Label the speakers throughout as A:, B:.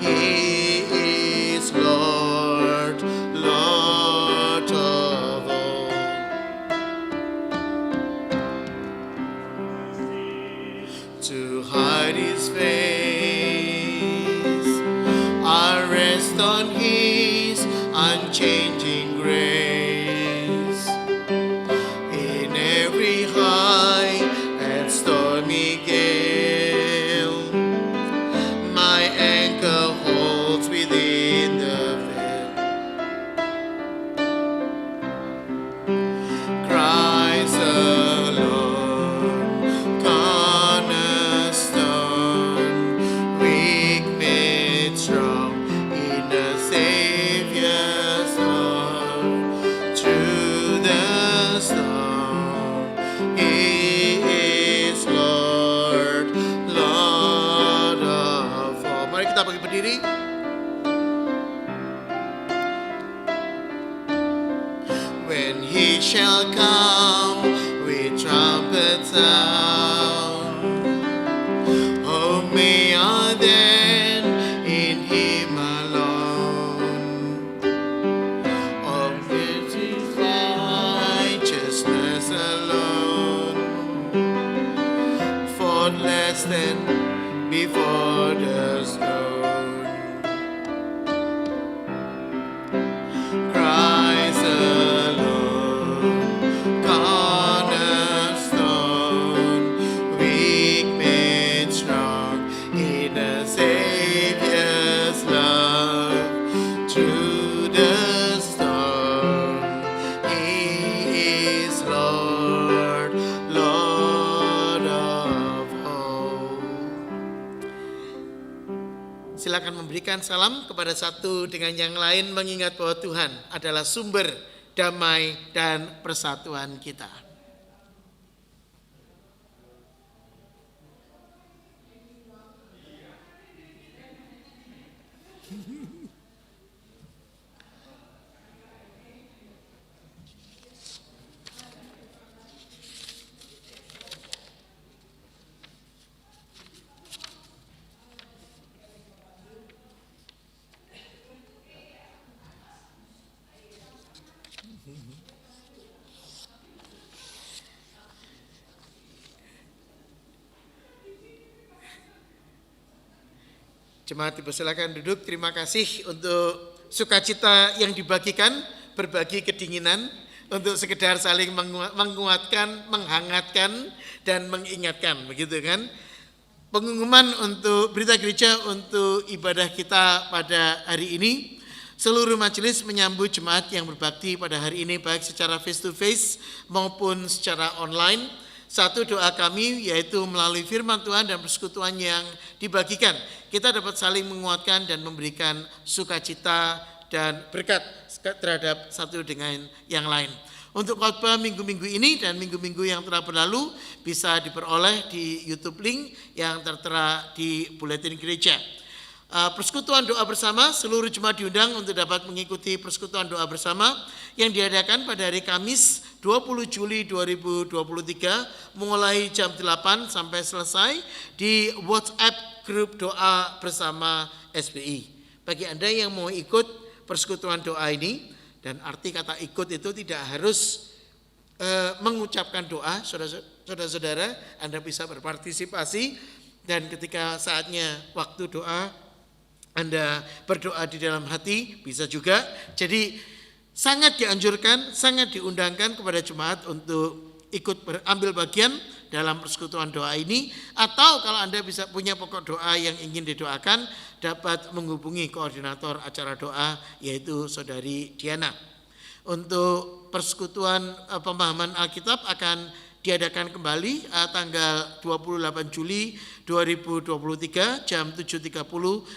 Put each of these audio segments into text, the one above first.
A: He is Lord, Lord of all. To hide his face, I rest on his unchanging grace. In every high and stormy gale, my anchor holds within the veil. Christ alone, cornerstone, weak made strong in the Savior's love. Through the storm, He is Lord, Lord of all. Mari kita bagi berdiri. When he shall come with trumpet sound, oh, may I then in him alone, of his righteousness alone, faultless than before the stone. Christ alone, cornerstone, weak made strong in the Savior's love. Through the storm, He is Lord, Lord of all. Silakan memberikan salam kepada satu dengan yang lain, mengingat bahwa Tuhan adalah sumber damai dan persatuan kita. Jemaat dipersilakan duduk. Terima kasih untuk sukacita yang dibagikan, berbagi kedinginan, untuk sekedar saling menguatkan, menghangatkan, dan mengingatkan, begitu kan? Pengumuman untuk berita gereja untuk ibadah kita pada hari ini. Seluruh majelis menyambut jemaat yang berbakti pada hari ini, baik secara face to face maupun secara online. Satu doa kami yaitu melalui firman Tuhan dan persekutuan yang dibagikan, kita dapat saling menguatkan dan memberikan sukacita dan berkat terhadap satu dengan yang lain. Untuk khotbah minggu-minggu ini dan minggu-minggu yang telah berlalu bisa diperoleh di YouTube link yang tertera di buletin gereja. Persekutuan doa bersama, seluruh jemaat diundang untuk dapat mengikuti persekutuan doa bersama yang diadakan pada hari Kamis 20 Juli 2023 mulai jam 8 sampai selesai di WhatsApp grup doa bersama SBI. Bagi Anda yang mau ikut persekutuan doa ini, dan arti kata ikut itu tidak harus mengucapkan doa, saudara-saudara, Anda bisa berpartisipasi, dan ketika saatnya waktu doa Anda berdoa di dalam hati, bisa juga. Jadi sangat dianjurkan, sangat diundangkan kepada jemaat untuk ikut ambil bagian dalam persekutuan doa ini. Atau kalau Anda bisa punya pokok doa yang ingin didoakan, dapat menghubungi koordinator acara doa, yaitu Saudari Diana. Untuk persekutuan pemahaman Alkitab akan diadakan kembali tanggal 28 Juli 2023 jam 7.30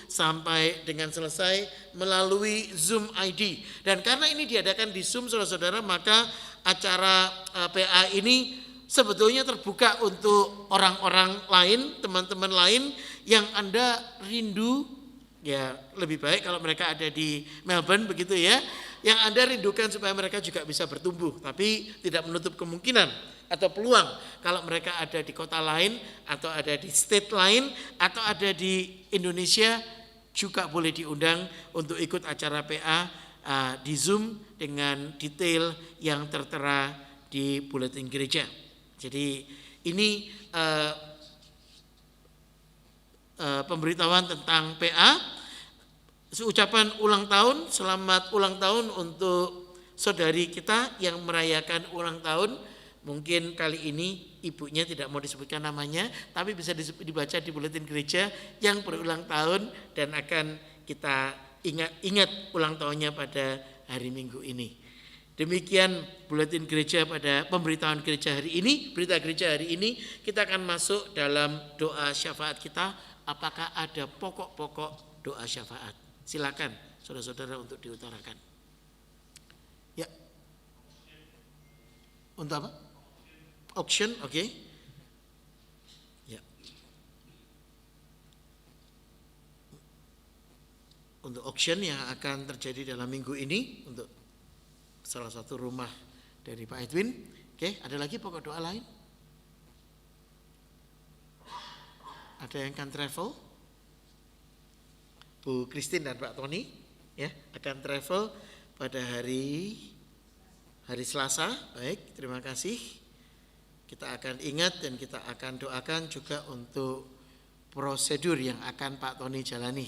A: sampai dengan selesai melalui Zoom ID. Dan karena ini diadakan di Zoom, saudara-saudara, maka acara PA ini sebetulnya terbuka untuk orang-orang lain, teman-teman lain yang Anda rindu. Ya, lebih baik kalau mereka ada di Melbourne, begitu ya. Yang Anda rindukan supaya mereka juga bisa bertumbuh, tapi tidak menutup kemungkinan atau peluang kalau mereka ada di kota lain atau ada di state lain atau ada di Indonesia, juga boleh diundang untuk ikut acara PA di Zoom dengan detail yang tertera di buletin gereja. Jadi ini pemberitahuan tentang PA. Ucapan ulang tahun, selamat ulang tahun untuk saudari kita yang merayakan ulang tahun. Mungkin kali ini ibunya tidak mau disebutkan namanya, tapi bisa dibaca di buletin gereja yang berulang tahun dan akan kita ingat ulang tahunnya pada hari Minggu ini. Demikian buletin gereja pada pemberitahuan gereja hari ini, berita gereja hari ini. Kita akan masuk dalam doa syafaat kita. Apakah ada pokok-pokok doa syafaat? Silakan saudara-saudara untuk diutarakan. Ya. Untuk apa? Auction, oke. Ya. Untuk auction yang akan terjadi dalam minggu ini untuk salah satu rumah dari Pak Edwin. Oke, ada lagi pokok doa lain? Ada yang akan travel? Bu Christine dan Pak Tony ya akan travel pada hari Selasa. Baik, terima kasih. Kita akan ingat dan kita akan doakan juga untuk prosedur yang akan Pak Tony jalani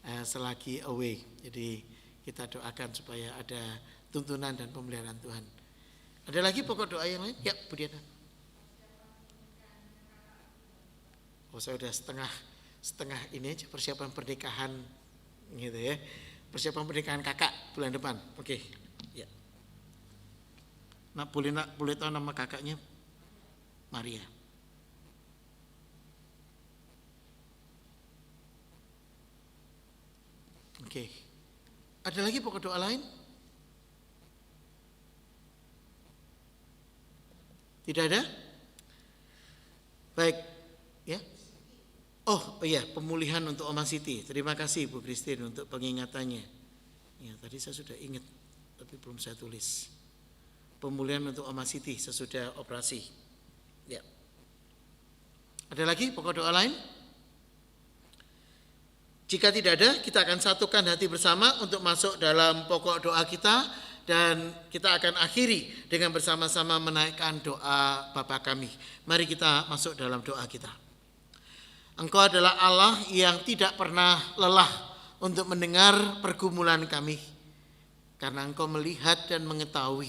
A: selagi away. Jadi kita doakan supaya ada tuntunan dan pemeliharaan Tuhan. Ada lagi pokok doa yang lain? Ya, Bu Diana. Oh, saya udah setengah ini aja persiapan pernikahan gitu ya. Persiapan pernikahan kakak bulan depan. Oke. Ya. Boleh tahu nama kakaknya? Maria. Oke. Ada lagi pokok doa lain? Tidak ada? Baik, ya. Oh iya, pemulihan untuk Oma Siti. Terima kasih Bu Christine untuk pengingatannya. Ya, tadi saya sudah ingat tapi belum saya tulis. Pemulihan untuk Oma Siti sesudah operasi. Ya. Ada lagi pokok doa lain? Jika tidak ada, kita akan satukan hati bersama untuk masuk dalam pokok doa kita dan kita akan akhiri dengan bersama-sama menaikkan doa Bapa kami. Mari kita masuk dalam doa kita. Engkau adalah Allah yang tidak pernah lelah untuk mendengar pergumulan kami. Karena Engkau melihat dan mengetahui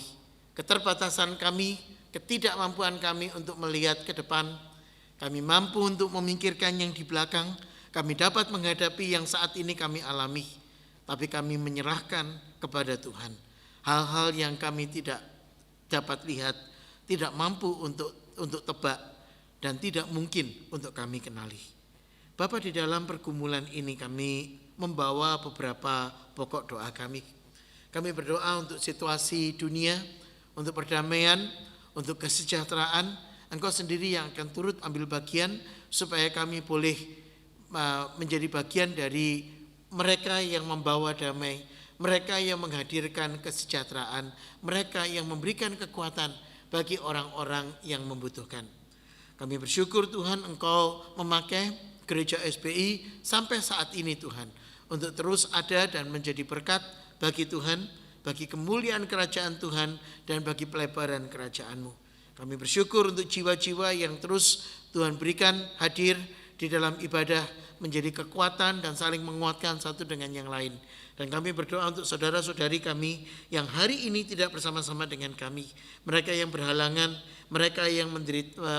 A: keterbatasan kami, ketidakmampuan kami untuk melihat ke depan. Kami mampu untuk memikirkan yang di belakang. Kami dapat menghadapi yang saat ini kami alami. Tapi kami menyerahkan kepada Tuhan hal-hal yang kami tidak dapat lihat, tidak mampu untuk tebak, dan tidak mungkin untuk kami kenali. Bapa, di dalam pergumulan ini kami membawa beberapa pokok doa kami. Kami berdoa untuk situasi dunia, untuk perdamaian, untuk kesejahteraan. Engkau sendiri yang akan turut ambil bagian supaya kami boleh menjadi bagian dari mereka yang membawa damai, mereka yang menghadirkan kesejahteraan, mereka yang memberikan kekuatan bagi orang-orang yang membutuhkan. Kami bersyukur Tuhan Engkau memakai Gereja SBI sampai saat ini Tuhan, untuk terus ada dan menjadi berkat bagi Tuhan, bagi kemuliaan kerajaan Tuhan, dan bagi pelebaran kerajaan-Mu. Kami bersyukur untuk jiwa-jiwa yang terus Tuhan berikan hadir di dalam ibadah, menjadi kekuatan dan saling menguatkan satu dengan yang lain. Dan kami berdoa untuk saudara-saudari kami yang hari ini tidak bersama-sama dengan kami, mereka yang berhalangan, mereka yang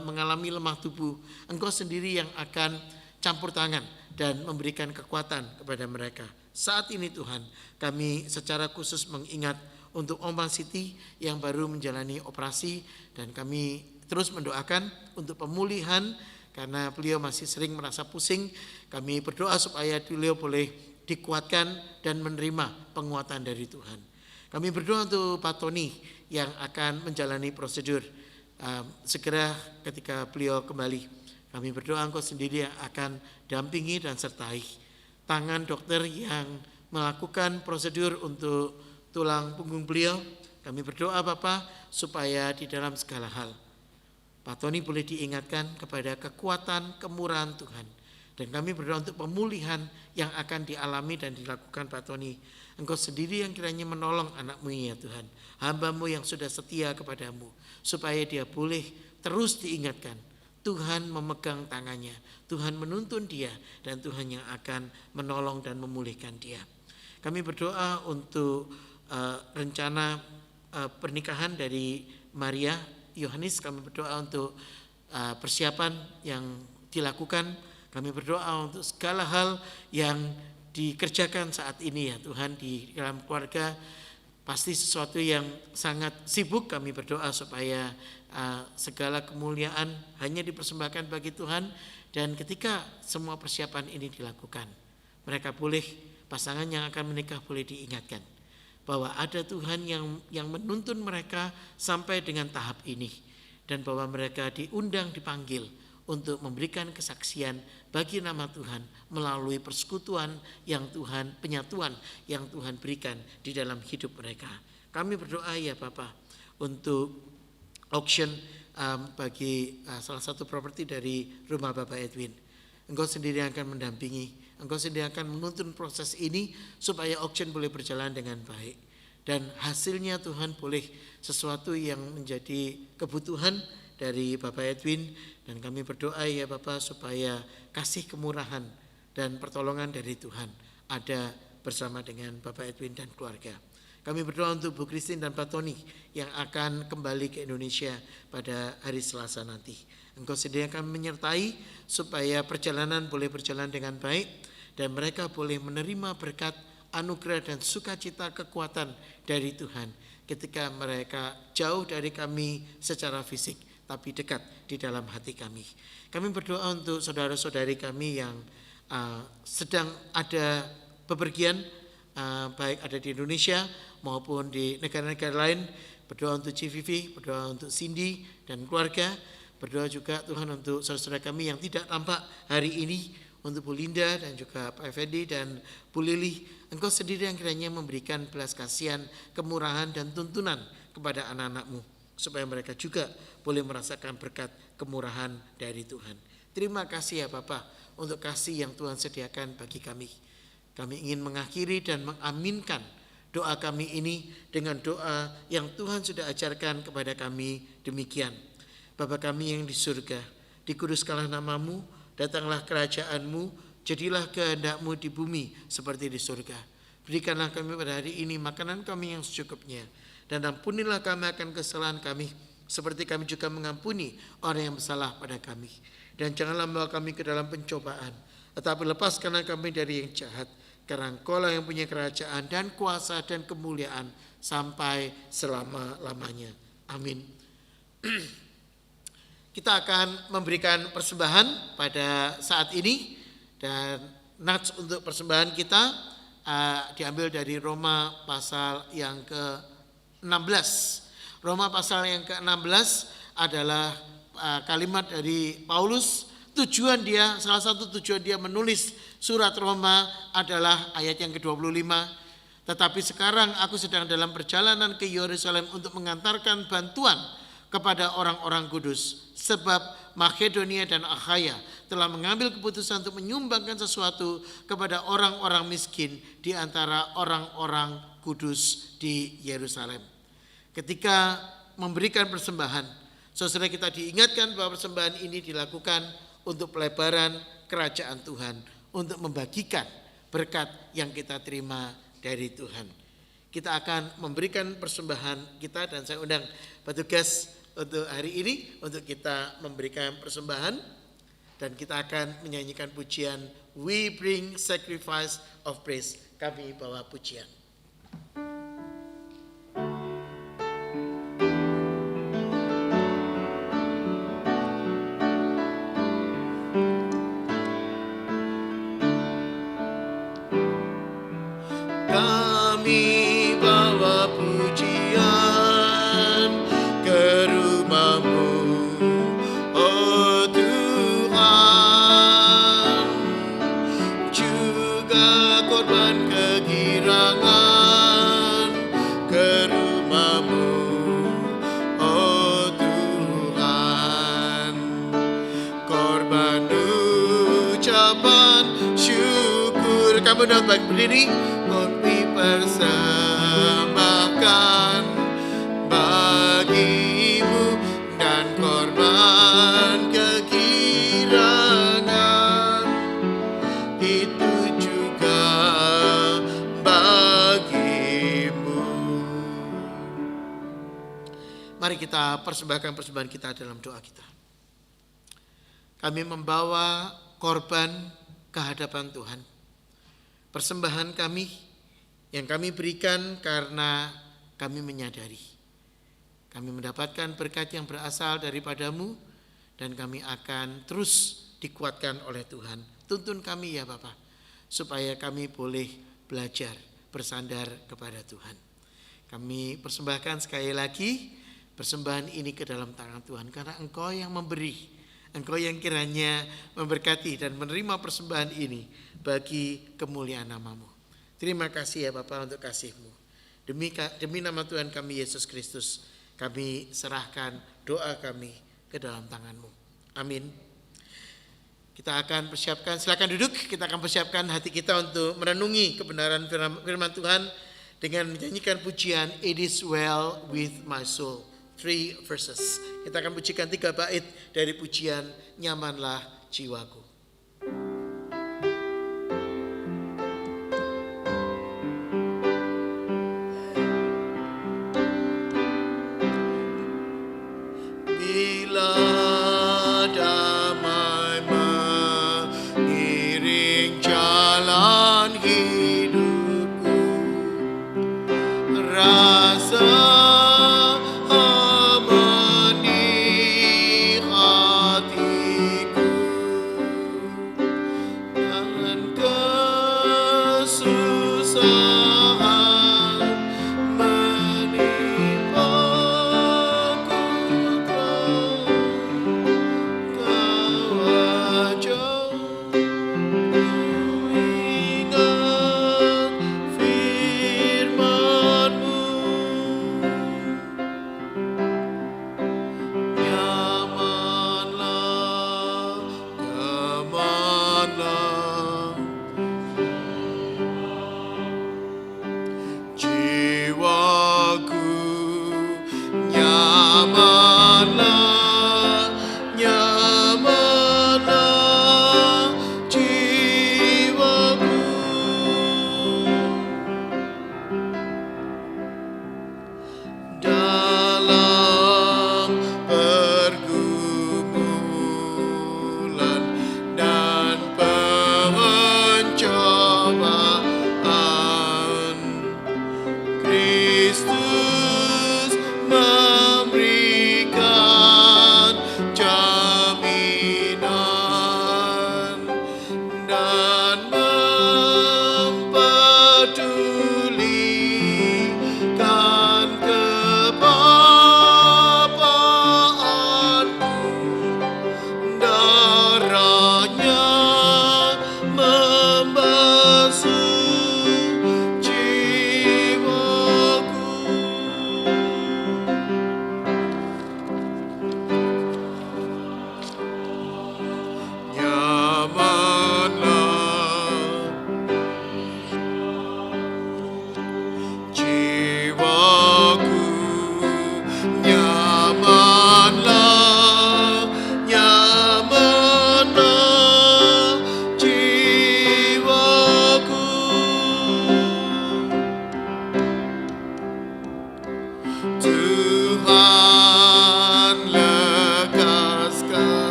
A: mengalami lemah tubuh. Engkau sendiri yang akan campur tangan dan memberikan kekuatan kepada mereka. Saat ini Tuhan, kami secara khusus mengingat untuk Oma Siti yang baru menjalani operasi, dan kami terus mendoakan untuk pemulihan karena beliau masih sering merasa pusing. Kami berdoa supaya beliau boleh dikuatkan dan menerima penguatan dari Tuhan. Kami berdoa untuk Pak Tony yang akan menjalani prosedur segera ketika beliau kembali. Kami berdoa Engkau sendiri yang akan dampingi dan sertai. Tangan dokter yang melakukan prosedur untuk tulang punggung beliau, kami berdoa Bapa supaya di dalam segala hal Pak Tony boleh diingatkan kepada kekuatan kemurahan Tuhan, Dan kami berdoa untuk pemulihan yang akan dialami dan dilakukan Pak Tony. Engkau sendiri yang kiranya menolong anakmu ya Tuhan. Hamba-Mu yang sudah setia kepadamu. Supaya dia boleh terus diingatkan. Tuhan memegang tangannya. Tuhan menuntun dia. Dan Tuhan yang akan menolong dan memulihkan dia. Kami berdoa untuk rencana pernikahan dari Maria Yohanes. Kami berdoa untuk persiapan yang dilakukan. Kami berdoa untuk segala hal yang dikerjakan saat ini ya Tuhan di dalam keluarga. Pasti sesuatu yang sangat sibuk. Kami berdoa supaya segala kemuliaan hanya dipersembahkan bagi Tuhan. Dan ketika semua persiapan ini dilakukan, mereka boleh, pasangan yang akan menikah boleh diingatkan bahwa ada Tuhan yang menuntun mereka sampai dengan tahap ini. Dan bahwa mereka diundang, dipanggil untuk memberikan kesaksian bagi nama Tuhan melalui persekutuan yang Tuhan, penyatuan yang Tuhan berikan di dalam hidup mereka. Kami berdoa ya Bapa untuk auction bagi salah satu properti dari rumah Bapak Edwin. Engkau sendiri akan mendampingi, Engkau sendiri akan menuntun proses ini supaya auction boleh berjalan dengan baik. Dan hasilnya Tuhan boleh sesuatu yang menjadi kebutuhan dari Bapak Edwin. Dan kami berdoa ya Bapak supaya kasih kemurahan dan pertolongan dari Tuhan ada bersama dengan Bapak Edwin dan keluarga. Kami berdoa untuk Bu Christine dan Pak Tony yang akan kembali ke Indonesia pada hari Selasa nanti. Engkau sendiri akan menyertai supaya perjalanan boleh berjalan dengan baik dan mereka boleh menerima berkat, anugerah dan sukacita kekuatan dari Tuhan ketika mereka jauh dari kami secara fisik tapi dekat di dalam hati kami. Kami berdoa untuk saudara-saudari kami yang sedang ada bepergian, baik ada di Indonesia maupun di negara-negara lain. Berdoa untuk CVV, berdoa untuk Cindy dan keluarga. Berdoa juga Tuhan untuk saudara-saudara kami yang tidak tampak hari ini, untuk Bu Linda dan juga Pak Effendi dan Bu Lili. Engkau sendiri yang kiranya memberikan belas kasihan, kemurahan dan tuntunan kepada anak-anak-Mu supaya mereka juga boleh merasakan berkat kemurahan dari Tuhan. Terima kasih ya Bapa untuk kasih yang Tuhan sediakan bagi kami. Kami ingin mengakhiri dan mengaminkan doa kami ini dengan doa yang Tuhan sudah ajarkan kepada kami demikian. Bapa kami yang di surga, dikuduskanlah nama-Mu, datanglah kerajaan-Mu, jadilah kehendak-Mu di bumi seperti di surga. Berikanlah kami pada hari ini makanan kami yang secukupnya. Dan ampunilah kami akan kesalahan kami, seperti kami juga mengampuni orang yang bersalah pada kami. Dan janganlah membawa kami ke dalam pencobaan, tetapi lepaskanlah kami dari yang jahat. Karena Engkau-lah yang punya kerajaan dan kuasa dan kemuliaan sampai selama-lamanya. Amin. Kita akan memberikan persembahan pada saat ini. Dan nats untuk persembahan kita diambil dari Roma pasal yang ke-16. Roma pasal yang ke-16 adalah kalimat dari Paulus. Salah satu tujuan dia menulis surat Roma adalah ayat yang ke-25. Tetapi sekarang aku sedang dalam perjalanan ke Yerusalem untuk mengantarkan bantuan kepada orang-orang kudus. Sebab Makedonia dan Akhaya telah mengambil keputusan untuk menyumbangkan sesuatu kepada orang-orang miskin di antara orang-orang kudus di Yerusalem. Ketika memberikan persembahan, saudara kita diingatkan bahwa persembahan ini dilakukan untuk pelebaran kerajaan Tuhan, untuk membagikan berkat yang kita terima dari Tuhan. Kita akan memberikan persembahan kita dan saya undang petugas untuk hari ini untuk kita memberikan persembahan dan kita akan menyanyikan pujian We Bring Sacrifice of Praise. Kami bawa pujian. Kami bawa pujian ke rumah-Mu, oh Tuhan, juga korban kegirangan ke rumah-Mu, oh Tuhan, korban ucapan Kamu dapat berdiri. Kami persembahkan bagimu dan korban kekirangan itu juga bagimu. Mari kita persembahkan persembahan kita dalam doa kita. Kami membawa korban ke hadapan Tuhan. Persembahan kami yang kami berikan karena kami menyadari kami mendapatkan berkat yang berasal daripadamu dan kami akan terus dikuatkan oleh Tuhan. Tuntun kami ya Bapa, supaya kami boleh belajar bersandar kepada Tuhan. Kami persembahkan sekali lagi persembahan ini ke dalam tangan Tuhan, karena Engkau yang memberi, Engkau yang kiranya memberkati dan menerima persembahan ini bagi kemuliaan nama-Mu. Terima kasih ya Bapa untuk kasih-Mu. Demi nama Tuhan kami Yesus Kristus, kami serahkan doa kami ke dalam tangan-Mu. Amin. Kita akan persiapkan, silakan duduk, kita akan persiapkan hati kita untuk merenungi kebenaran firman Tuhan dengan menyanyikan pujian It Is Well With My Soul. 3 verses. Kita akan pujikan 3 bait dari pujian Nyamanlah Jiwaku. Bila damai mengiring jalan hidupku, rasa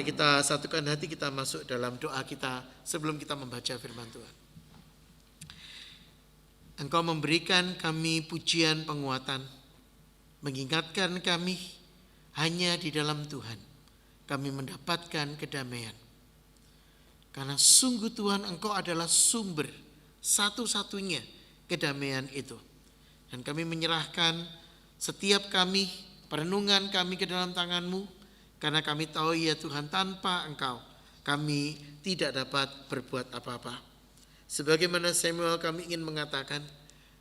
A: Mari kita satukan hati, kita masuk dalam doa kita sebelum kita membaca firman Tuhan. Engkau memberikan kami pujian penguatan, mengingatkan kami hanya di dalam Tuhan kami mendapatkan kedamaian. Karena sungguh Tuhan, Engkau adalah sumber satu-satunya kedamaian itu. Dan kami menyerahkan setiap kami, perenungan kami ke dalam tangan-Mu, karena kami tahu ya Tuhan, tanpa Engkau kami tidak dapat berbuat apa-apa. Sebagaimana Samuel kami ingin mengatakan,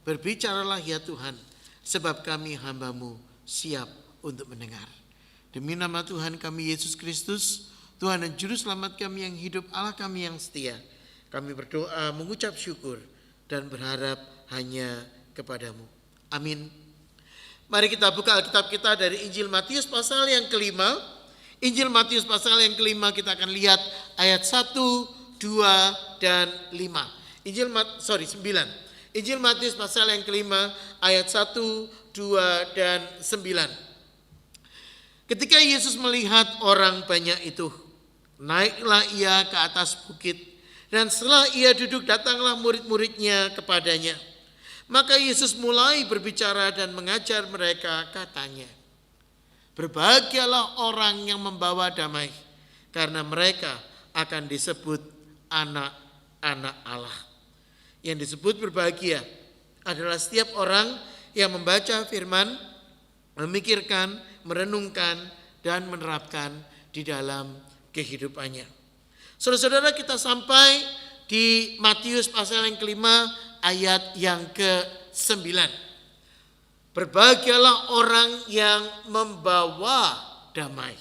A: berbicaralah ya Tuhan, sebab kami hamba-Mu siap untuk mendengar. Demi nama Tuhan kami Yesus Kristus, Tuhan dan Juru Selamat kami yang hidup, Allah kami yang setia, kami berdoa mengucap syukur dan berharap hanya kepadamu. Amin. Mari kita buka Alkitab kita dari Injil Matius pasal yang kelima. Injil Matius pasal yang kelima, kita akan lihat ayat 1, 2, dan 5. 9. Injil Matius pasal yang kelima ayat 1, 2, dan 9. Ketika Yesus melihat orang banyak itu, naiklah ia ke atas bukit, dan setelah ia duduk datanglah murid-muridnya kepadanya. Maka Yesus mulai berbicara dan mengajar mereka, katanya, berbahagialah orang yang membawa damai, karena mereka akan disebut anak-anak Allah. Yang disebut berbahagia adalah setiap orang yang membaca firman, memikirkan, merenungkan, dan menerapkan di dalam kehidupannya. Saudara-saudara, kita sampai di Matius pasal yang kelima ayat yang ke-9. Berbahagialah orang yang membawa damai.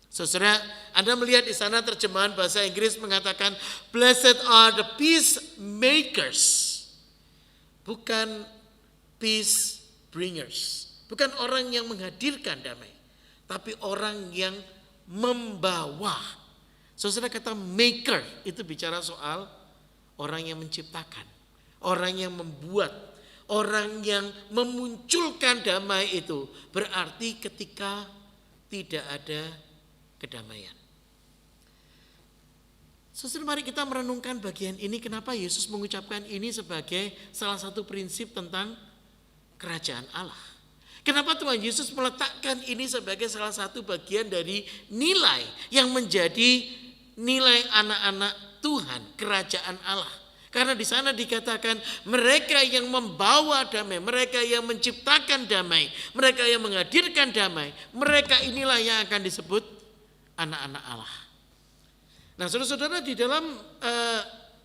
A: Saudara, Anda melihat di sana terjemahan bahasa Inggris mengatakan blessed are the peacemakers. Bukan peace bringers. Bukan orang yang menghadirkan damai, tapi orang yang membawa. Saudara, kata maker itu bicara soal orang yang menciptakan, orang yang membuat, orang yang memunculkan damai itu. Berarti ketika tidak ada kedamaian. Saudara, mari kita merenungkan bagian ini. Kenapa Yesus mengucapkan ini sebagai salah satu prinsip tentang kerajaan Allah? Kenapa Tuhan Yesus meletakkan ini sebagai salah satu bagian dari nilai yang menjadi nilai anak-anak Tuhan, kerajaan Allah? Karena di sana dikatakan mereka yang membawa damai, mereka yang menciptakan damai, mereka yang menghadirkan damai, mereka inilah yang akan disebut anak-anak Allah. Nah, saudara-saudara, di dalam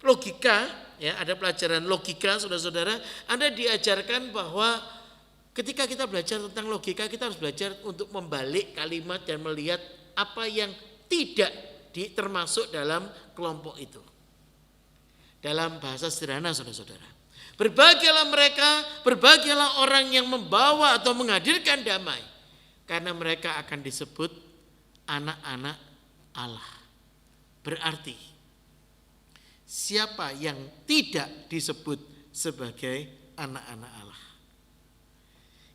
A: logika, ya, ada pelajaran logika, saudara-saudara, Anda diajarkan bahwa ketika kita belajar tentang logika, kita harus belajar untuk membalik kalimat dan melihat apa yang tidak termasuk dalam kelompok itu. Dalam bahasa sederhana, saudara-saudara, berbahagialah orang yang membawa atau menghadirkan damai, karena mereka akan disebut anak-anak Allah. Berarti siapa yang tidak disebut sebagai anak-anak Allah?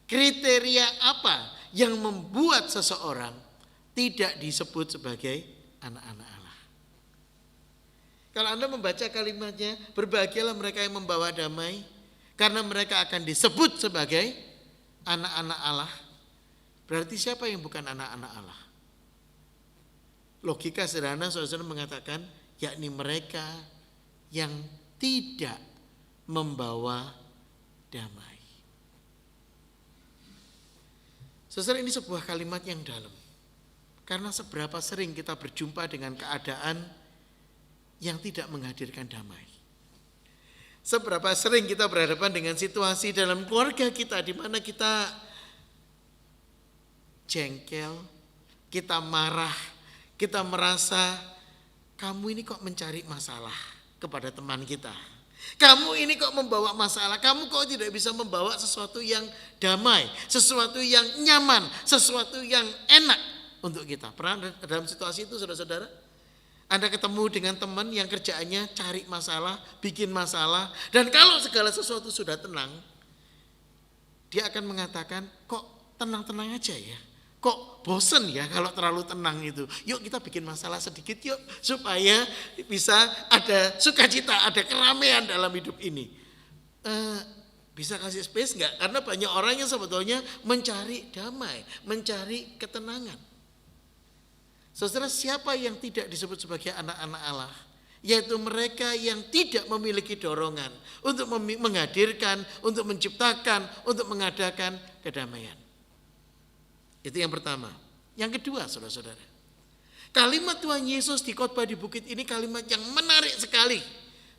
A: Kriteria apa yang membuat seseorang tidak disebut sebagai anak-anak Allah? Kalau Anda membaca kalimatnya, berbahagialah mereka yang membawa damai, karena mereka akan disebut sebagai anak-anak Allah. Berarti siapa yang bukan anak-anak Allah? Logika sederhana, saudara mengatakan, yakni mereka yang tidak membawa damai. Saudara, ini sebuah kalimat yang dalam. Karena seberapa sering kita berjumpa dengan keadaan yang tidak menghadirkan damai. Seberapa sering kita berhadapan dengan situasi dalam keluarga kita di mana kita jengkel, kita marah, kita merasa kamu ini kok mencari masalah kepada teman kita. Kamu ini kok membawa masalah, kamu kok tidak bisa membawa sesuatu yang damai, sesuatu yang nyaman, sesuatu yang enak untuk kita. Pernah dalam situasi itu, saudara-saudara? Anda ketemu dengan teman yang kerjaannya cari masalah, bikin masalah, dan kalau segala sesuatu sudah tenang, dia akan mengatakan, kok tenang-tenang aja ya, kok bosen ya kalau terlalu tenang itu. Yuk kita bikin masalah sedikit yuk supaya bisa ada sukacita, ada keramaian dalam hidup ini. Bisa kasih space enggak? Karena banyak orang yang sebetulnya mencari damai, mencari ketenangan. Saudara, siapa yang tidak disebut sebagai anak-anak Allah? Yaitu mereka yang tidak memiliki dorongan untuk menghadirkan, untuk menciptakan, untuk mengadakan kedamaian. Itu yang pertama. Yang kedua, saudara-saudara, kalimat Tuhan Yesus di khotbah di bukit ini kalimat yang menarik sekali.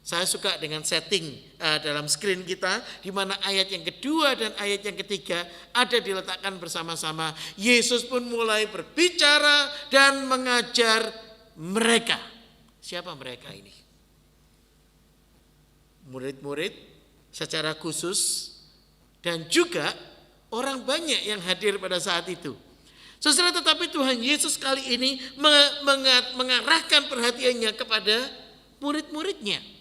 A: Saya suka dengan setting dalam screen kita, di mana ayat yang kedua dan ayat yang ketiga ada diletakkan bersama-sama. Yesus pun mulai berbicara dan mengajar mereka. Siapa mereka ini? Murid-murid secara khusus dan juga orang banyak yang hadir pada saat itu. Saudara, tetapi Tuhan Yesus kali ini mengarahkan perhatiannya kepada murid-muridnya.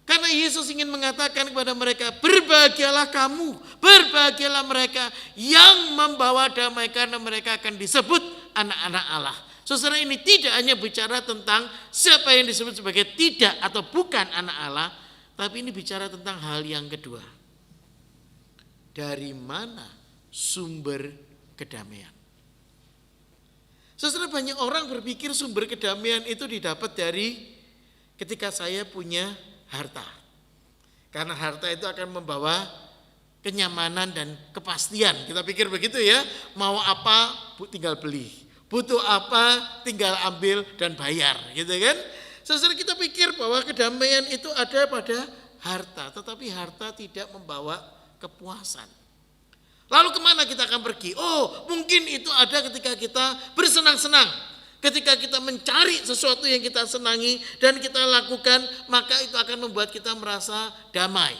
A: Karena Yesus ingin mengatakan kepada mereka, berbahagialah kamu, berbahagialah mereka yang membawa damai karena mereka akan disebut anak-anak Allah. Saudara, ini tidak hanya bicara tentang siapa yang disebut sebagai tidak atau bukan anak Allah, tapi ini bicara tentang hal yang kedua. Dari mana sumber kedamaian? Saudara, banyak orang berpikir sumber kedamaian itu didapat dari ketika saya punya harta. Karena harta itu akan membawa kenyamanan dan kepastian. Kita pikir begitu ya, mau apa tinggal beli, butuh apa tinggal ambil dan bayar, gitu kan? Saudara, kita pikir bahwa kedamaian itu ada pada harta, tetapi harta tidak membawa kepuasan. Lalu kemana kita akan pergi? Oh, mungkin itu ada ketika kita bersenang-senang. Ketika kita mencari sesuatu yang kita senangi dan kita lakukan, maka itu akan membuat kita merasa damai.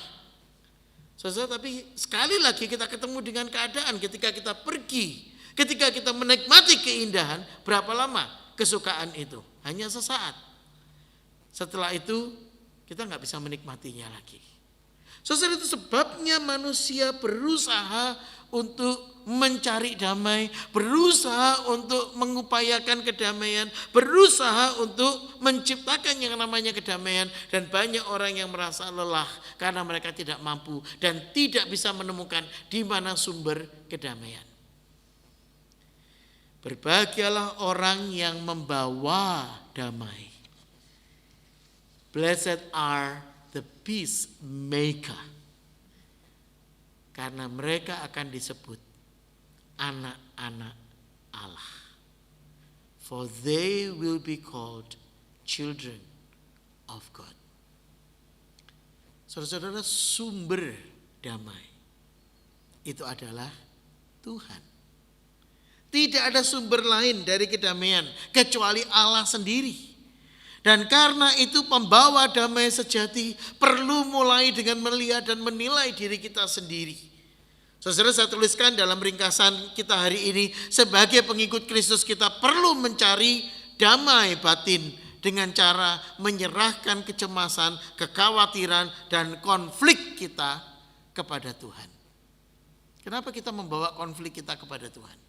A: Saudara, tapi sekali lagi kita ketemu dengan keadaan ketika kita pergi, ketika kita menikmati keindahan, berapa lama kesukaan itu? Hanya sesaat. Setelah itu kita nggak bisa menikmatinya lagi. Saudara, itu sebabnya manusia berusaha untuk mencari damai, berusaha untuk mengupayakan kedamaian, berusaha untuk menciptakan yang namanya kedamaian. Dan banyak orang yang merasa lelah karena mereka tidak mampu dan tidak bisa menemukan di mana sumber kedamaian. Berbahagialah orang yang membawa damai. Blessed are the peacemaker, karena mereka akan disebut anak-anak Allah. For they will be called children of God. Saudara-saudara, sumber damai itu adalah Tuhan. Tidak ada sumber lain dari kedamaian kecuali Allah sendiri. Dan karena itu pembawa damai sejati perlu mulai dengan melihat dan menilai diri kita sendiri. Saudara, saya tuliskan dalam ringkasan kita hari ini, sebagai pengikut Kristus kita perlu mencari damai batin dengan cara menyerahkan kecemasan, kekhawatiran, dan konflik kita kepada Tuhan. Kenapa kita membawa konflik kita kepada Tuhan?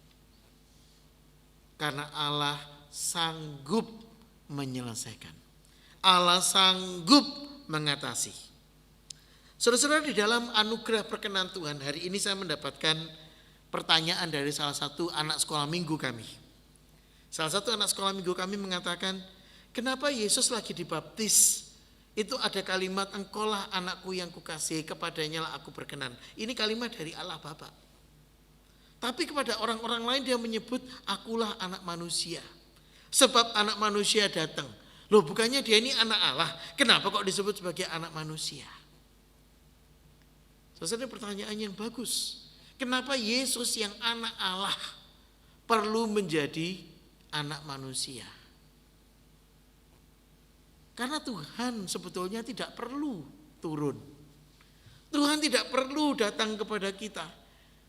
A: Karena Allah sanggup menyelesaikan. Allah sanggup mengatasi. Saudara-saudara, di dalam anugerah perkenan Tuhan, hari ini saya mendapatkan pertanyaan dari salah satu anak sekolah minggu kami. Salah satu anak sekolah minggu kami mengatakan, kenapa Yesus lagi dibaptis? Itu ada kalimat, engkaulah anakku yang kukasihi, kepadanya lah aku berkenan. Ini kalimat dari Allah Bapa. Tapi kepada orang-orang lain dia menyebut, akulah anak manusia. Sebab anak manusia datang. Loh, bukannya dia ini anak Allah, kenapa kok disebut sebagai anak manusia? Saudara, pertanyaan yang bagus. Kenapa Yesus yang anak Allah perlu menjadi anak manusia? Karena Tuhan sebetulnya tidak perlu turun. Tuhan tidak perlu datang kepada kita.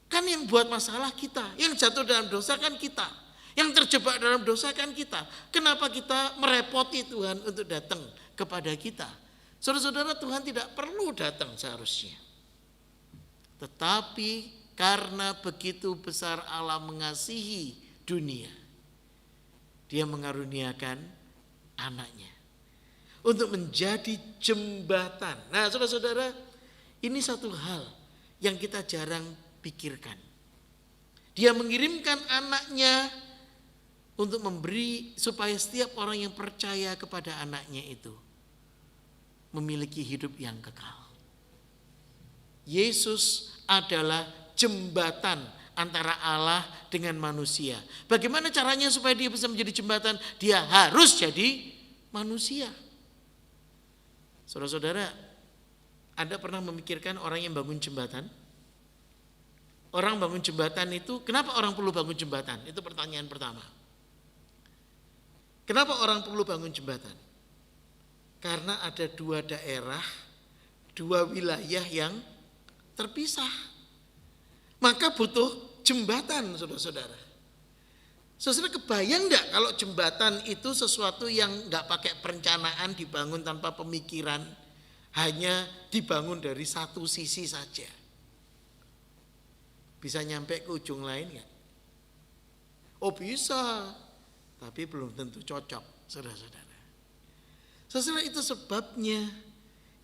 A: Kan yang buat masalah kita, yang jatuh dalam dosa kan kita. Yang terjebak dalam dosa kan kita. Kenapa kita merepoti Tuhan untuk datang kepada kita? Saudara-saudara, Tuhan tidak perlu datang seharusnya. Tetapi karena begitu besar Allah mengasihi dunia. Dia mengaruniakan anaknya untuk menjadi jembatan. Nah, saudara-saudara, ini satu hal yang kita jarang pikirkan. Dia mengirimkan anaknya untuk memberi supaya setiap orang yang percaya kepada anaknya itu memiliki hidup yang kekal. Yesus adalah jembatan antara Allah dengan manusia. Bagaimana caranya supaya dia bisa menjadi jembatan? Dia harus jadi manusia. Saudara-saudara, Anda pernah memikirkan orang yang bangun jembatan? Orang bangun jembatan itu, kenapa orang perlu bangun jembatan? Itu pertanyaan pertama. Kenapa orang perlu bangun jembatan? Karena ada dua daerah, dua wilayah yang terpisah. Maka butuh jembatan, saudara-saudara. Saudara kebayang enggak kalau jembatan itu sesuatu yang enggak pakai perencanaan, dibangun tanpa pemikiran, hanya dibangun dari satu sisi saja. Bisa nyampe ke ujung lain enggak? Oh bisa, tapi belum tentu cocok, saudara-saudara. Saudara, itu sebabnya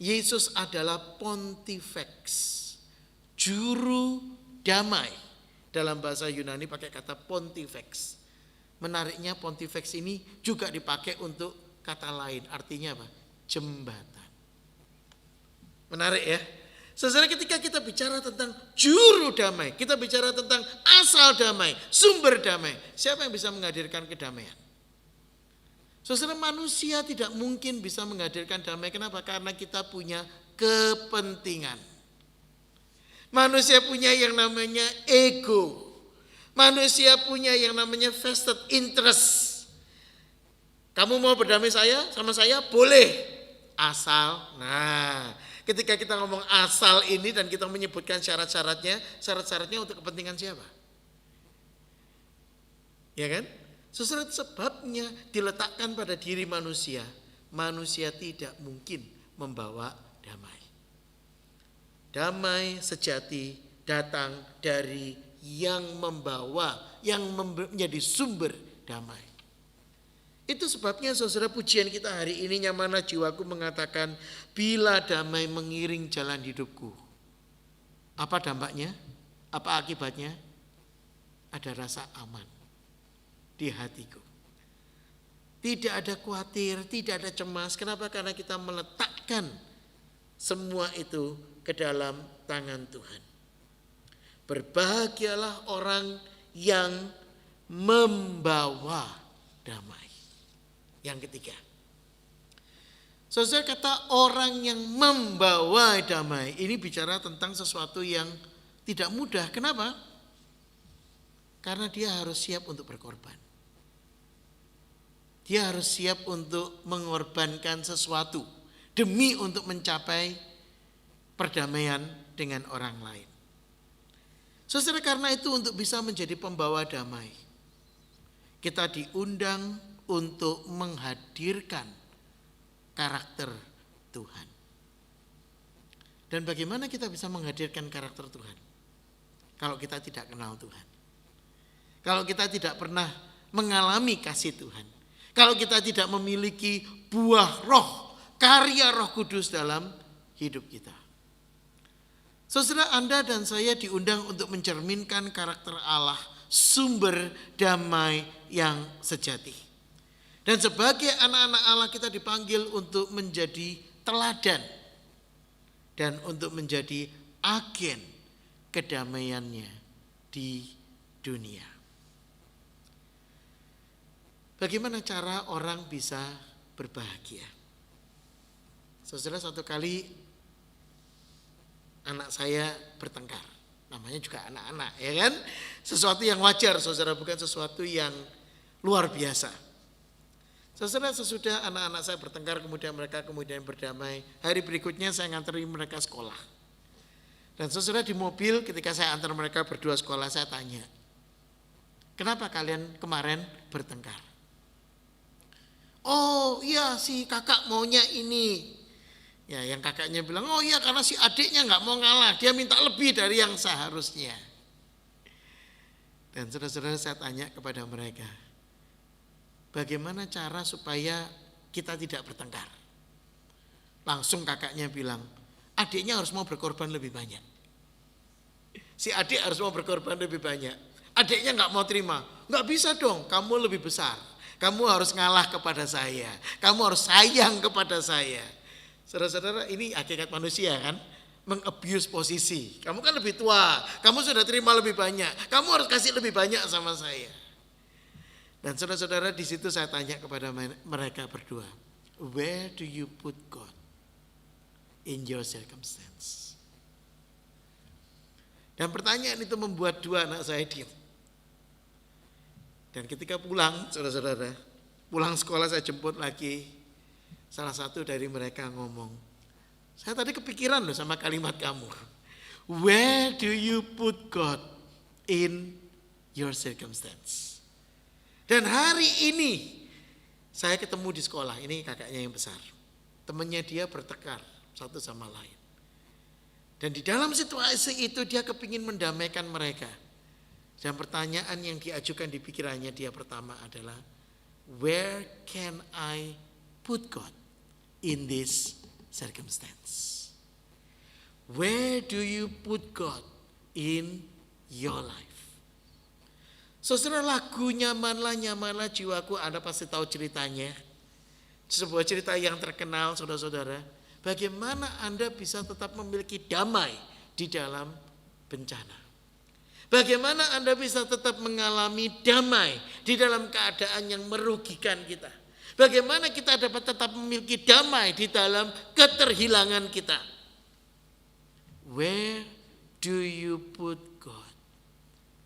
A: Yesus adalah Pontifex, juru damai. Dalam bahasa Yunani pakai kata Pontifex. Menariknya Pontifex ini juga dipakai untuk kata lain, artinya apa? Jembatan. Menarik ya. Saudara, ketika kita bicara tentang juru damai, kita bicara tentang asal damai, sumber damai. Siapa yang bisa menghadirkan kedamaian? Saudara, manusia tidak mungkin bisa menghadirkan damai. Kenapa? Karena kita punya kepentingan. Manusia punya yang namanya ego. Manusia punya yang namanya vested interest. Kamu mau berdamai sama saya? Boleh. Asal. Nah, ketika kita ngomong asal ini dan kita menyebutkan syarat-syaratnya untuk kepentingan siapa? Ya kan? Saudara, sebabnya diletakkan pada diri manusia. Manusia tidak mungkin membawa damai. Damai sejati datang dari yang membawa, yang menjadi sumber damai. Itu sebabnya saudara, pujian kita hari ini, nyamana jiwaku mengatakan, bila damai mengiring jalan hidupku. Apa dampaknya? Apa akibatnya? Ada rasa aman di hatiku. Tidak ada khawatir, tidak ada cemas. Kenapa? Karena kita meletakkan semua itu ke dalam tangan Tuhan. Berbahagialah orang yang membawa damai. Yang ketiga, saudara, kata orang yang membawa damai ini bicara tentang sesuatu yang tidak mudah. Kenapa? Karena dia harus siap untuk berkorban. Dia harus siap untuk mengorbankan sesuatu demi untuk mencapai perdamaian dengan orang lain. Saudara, karena itu untuk bisa menjadi pembawa damai, kita diundang untuk menghadirkan karakter Tuhan. Dan bagaimana kita bisa menghadirkan karakter Tuhan? Kalau kita tidak kenal Tuhan. Kalau kita tidak pernah mengalami kasih Tuhan. Kalau kita tidak memiliki buah roh, karya Roh Kudus dalam hidup kita. Saudara, Anda dan saya diundang untuk mencerminkan karakter Allah, sumber damai yang sejati. Dan sebagai anak-anak Allah kita dipanggil untuk menjadi teladan dan untuk menjadi agen kedamaiannya di dunia. Bagaimana cara orang bisa berbahagia? Saudara, satu kali anak saya bertengkar. Namanya juga anak-anak, ya kan? Sesuatu yang wajar, saudara, bukan sesuatu yang luar biasa. Saudara, sesudah anak-anak saya bertengkar, kemudian mereka berdamai. Hari berikutnya saya nganterin mereka sekolah. Dan saudara, di mobil ketika saya antar mereka berdua sekolah, saya tanya, kenapa kalian kemarin bertengkar? Oh iya, si kakak maunya ini. Ya, yang kakaknya bilang, oh iya karena si adiknya nggak mau ngalah, dia minta lebih dari yang seharusnya. Dan saudara-saudara, saya tanya kepada mereka, bagaimana cara supaya kita tidak bertengkar? Langsung kakaknya bilang, adiknya harus mau berkorban lebih banyak. Si adik harus mau berkorban lebih banyak. Adiknya nggak mau terima. Nggak bisa dong, kamu lebih besar. Kamu harus ngalah kepada saya. Kamu harus sayang kepada saya. Saudara-saudara, ini hakikat manusia kan? Mengabuse posisi. Kamu kan lebih tua, kamu sudah terima lebih banyak. Kamu harus kasih lebih banyak sama saya. Dan saudara-saudara, di situ saya tanya kepada mereka berdua, where do you put God in your circumstance? Dan pertanyaan itu membuat dua anak saya diam. Dan ketika pulang, saudara-saudara, pulang sekolah saya jemput lagi, salah satu dari mereka ngomong, saya tadi kepikiran loh sama kalimat kamu. Where do you put God in your circumstance? Dan hari ini saya ketemu di sekolah, ini kakaknya yang besar. Temannya dia bertengkar satu sama lain. Dan di dalam situasi itu dia kepingin mendamaikan mereka. Dan pertanyaan yang diajukan di pikirannya dia pertama adalah, where can I put God in this circumstance? Where do you put God in your life? Saudara, lagu Nyamanlah Jiwaku, Anda pasti tahu ceritanya. Sebuah cerita yang terkenal, saudara-saudara. Bagaimana Anda bisa tetap memiliki damai di dalam bencana? Bagaimana Anda bisa tetap mengalami damai di dalam keadaan yang merugikan kita? Bagaimana kita dapat tetap memiliki damai di dalam keterhilangan kita? Where do you put God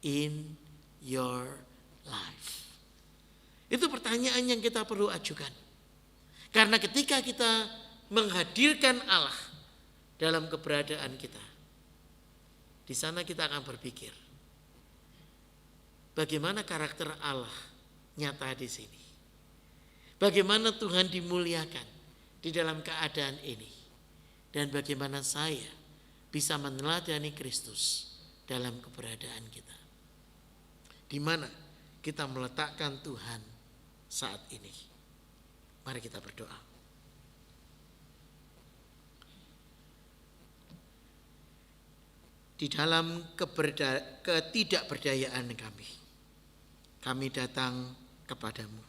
A: in your life? Itu pertanyaan yang kita perlu ajukan. Karena ketika kita menghadirkan Allah dalam keberadaan kita, di sana kita akan berpikir, bagaimana karakter Allah nyata di sini? Bagaimana Tuhan dimuliakan di dalam keadaan ini? Dan bagaimana saya bisa meneladani Kristus dalam keberadaan kita? Di mana kita meletakkan Tuhan saat ini? Mari kita berdoa. Di dalam ketidakberdayaan kami datang kepadamu.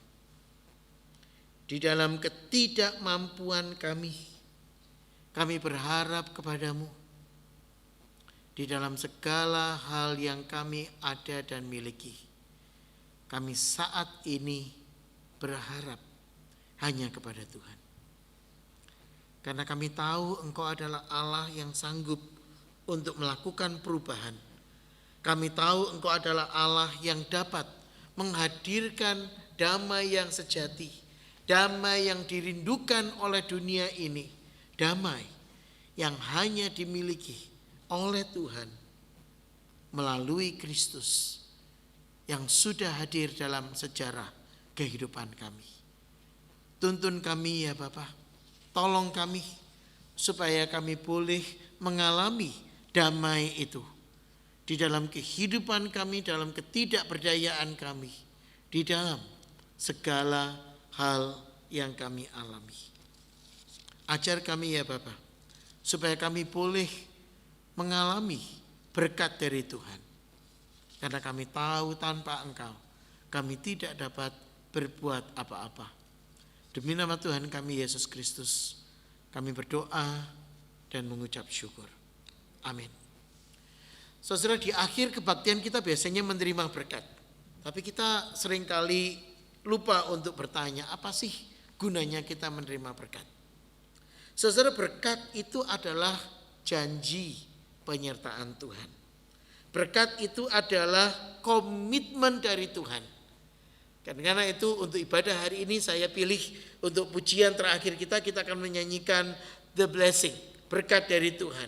A: Di dalam ketidakmampuan kami berharap kepadamu. Di dalam segala hal yang kami ada dan miliki, kami saat ini berharap hanya kepada Tuhan. Karena kami tahu Engkau adalah Allah yang sanggup untuk melakukan perubahan. Kami tahu Engkau adalah Allah yang dapat menghadirkan damai yang sejati, damai yang dirindukan oleh dunia ini, damai yang hanya dimiliki oleh Tuhan melalui Kristus yang sudah hadir dalam sejarah kehidupan kami. Tuntun kami ya Bapa, tolong kami supaya kami boleh mengalami damai itu di dalam kehidupan kami, dalam ketidakberdayaan kami, di dalam segala hal yang kami alami. Ajar kami ya Bapa, supaya kami boleh mengalami berkat dari Tuhan. Karena kami tahu tanpa Engkau kami tidak dapat berbuat apa-apa. Demi nama Tuhan kami Yesus Kristus, kami berdoa dan mengucap syukur. Amin. Saudara, di akhir kebaktian kita biasanya menerima berkat. Tapi kita seringkali lupa untuk bertanya, apa sih gunanya kita menerima berkat? Saudara, berkat itu adalah janji penyertaan Tuhan. Berkat itu adalah komitmen dari Tuhan. Karena itu untuk ibadah hari ini saya pilih untuk pujian terakhir kita akan menyanyikan The Blessing, berkat dari Tuhan.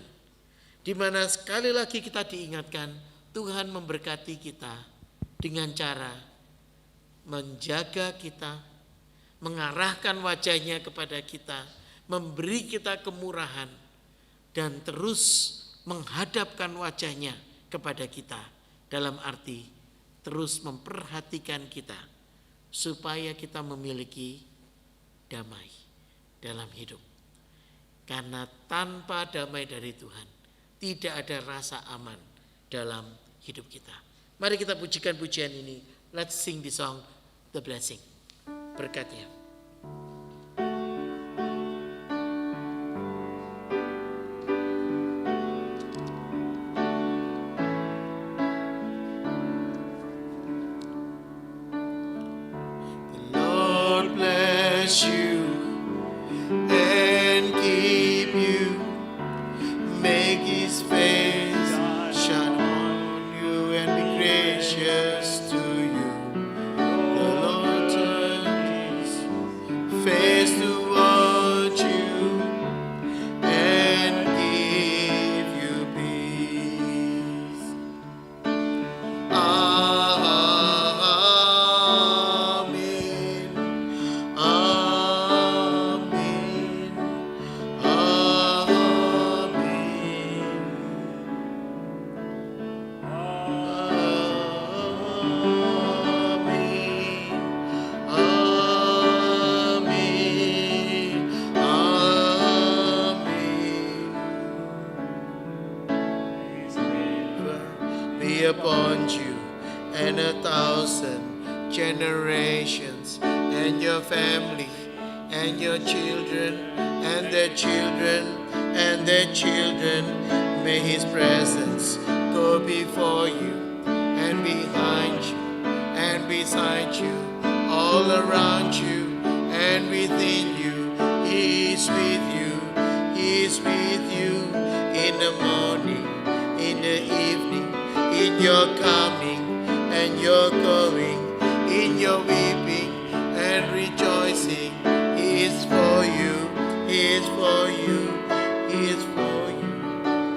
A: Di mana sekali lagi kita diingatkan Tuhan memberkati kita dengan cara menjaga kita, mengarahkan wajahnya kepada kita, memberi kita kemurahan, dan terus menghadapkan wajahnya kepada kita. Dalam arti terus memperhatikan kita supaya kita memiliki damai dalam hidup. Karena tanpa damai dari Tuhan tidak ada rasa aman dalam hidup kita. Mari kita pujikan pujian ini. Let's sing the song The Blessing. Berkatnya. You and keep you, make his face shine on you and be gracious to you. The Lord turn his face toward you and give you peace. Upon you and 1,000 generations, and your family, and your children, and their children, and their children. May his presence go before you, and behind you, and beside you, all around you, and within you. He is with you, he is with you in the morning, in the evening, in your coming and your going, in your weeping and rejoicing. He is for you, he is for you, he is for you,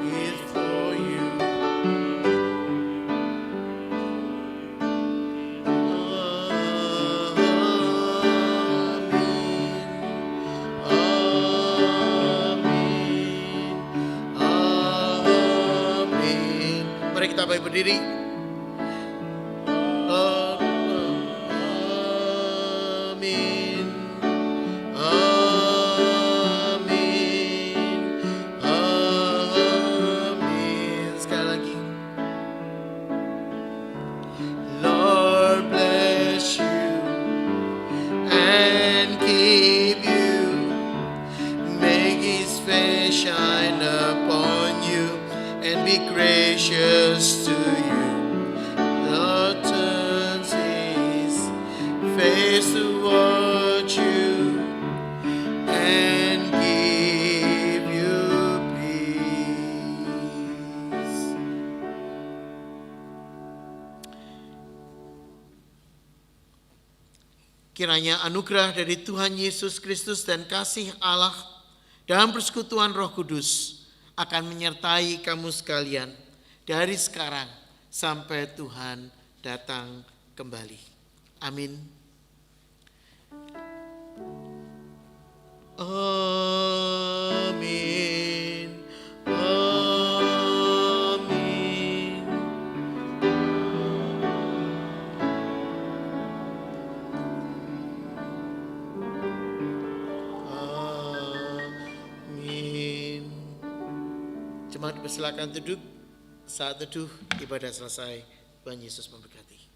A: he is for you. Mari kita berdiri. Amin. Amin. Amin. Sekali lagi. Lord bless you and keep you. Make his face shine upon you and be gracious to you. Lord turns his face toward you and give you peace. Kiranya anugerah dari Tuhan Yesus Kristus dan kasih Allah dalam persekutuan Roh Kudus akan menyertai kamu sekalian dari sekarang sampai Tuhan datang kembali. Amin. Amin. Amin. Amin. Jemaat dipersilakan duduk. Saat teduh ibadah selesai. Tuhan Yesus memberkati.